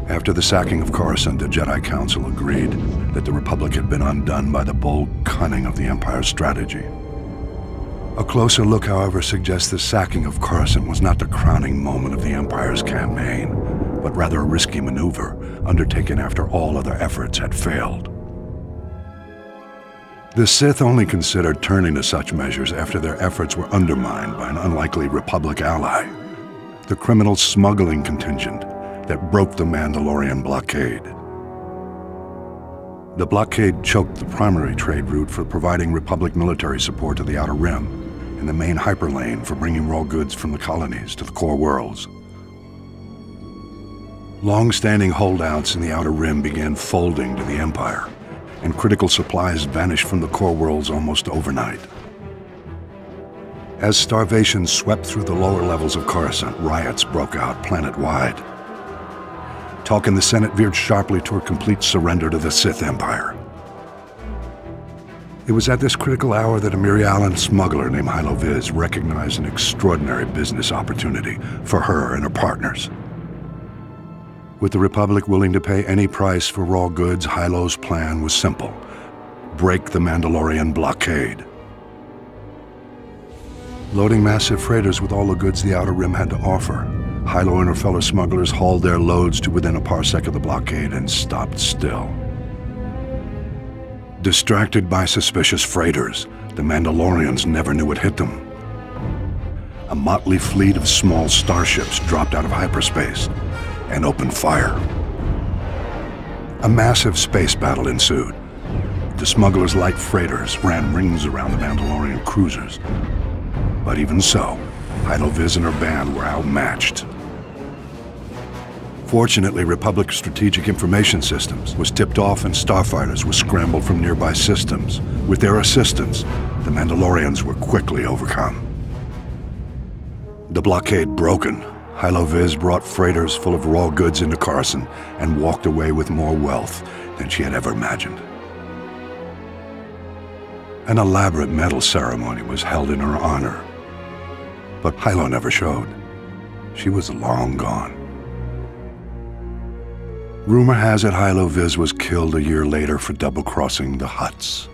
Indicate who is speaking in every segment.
Speaker 1: After the sacking of Coruscant, the Jedi Council agreed that the Republic had been undone by the bold cunning of the Empire's strategy. A closer look, however, suggests the sacking of Coruscant was not the crowning moment of the Empire's campaign, but rather a risky maneuver undertaken after all other efforts had failed. The Sith only considered turning to such measures after their efforts were undermined by an unlikely Republic ally, the criminal smuggling contingent that broke the Mandalorian blockade. The blockade choked the primary trade route for providing Republic military support to the Outer Rim and the main hyperlane for bringing raw goods from the colonies to the core worlds. Long-standing holdouts in the Outer Rim began folding to the Empire, and critical supplies vanished from the core worlds almost overnight. As starvation swept through the lower levels of Coruscant, riots broke out planet-wide. Talk in the Senate veered sharply toward complete surrender to the Sith Empire. It was at this critical hour that a Mirialan smuggler named Hylo Visz recognized an extraordinary business opportunity for her and her partners. With the Republic willing to pay any price for raw goods, Hylo's plan was simple: break the Mandalorian blockade. Loading massive freighters with all the goods the Outer Rim had to offer, Hylo and her fellow smugglers hauled their loads to within a parsec of the blockade and stopped still. Distracted by suspicious freighters, the Mandalorians never knew what hit them. A motley fleet of small starships dropped out of hyperspace and opened fire. A massive space battle ensued. The smugglers' light freighters ran rings around the Mandalorian cruisers. But even so, Hylo Visz and her band were outmatched. Fortunately, Republic Strategic Information Systems was tipped off and starfighters were scrambled from nearby systems. With their assistance, the Mandalorians were quickly overcome. The blockade broken, Hylo Visz brought freighters full of raw goods into Coruscant and walked away with more wealth than she had ever imagined. An elaborate medal ceremony was held in her honor, but Hylo never showed. She was long gone. Rumor has it Hylo Visz was killed a year later for double-crossing the Hutts.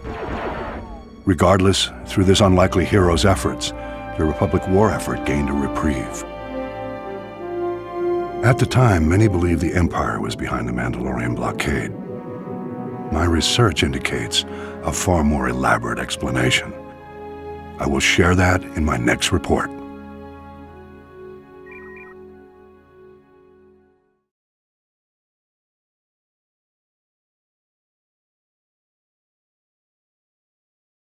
Speaker 1: Regardless, through this unlikely hero's efforts, the Republic war effort gained a reprieve. At the time, many believed the Empire was behind the Mandalorian blockade. My research indicates a far more elaborate explanation. I will share that in my next report.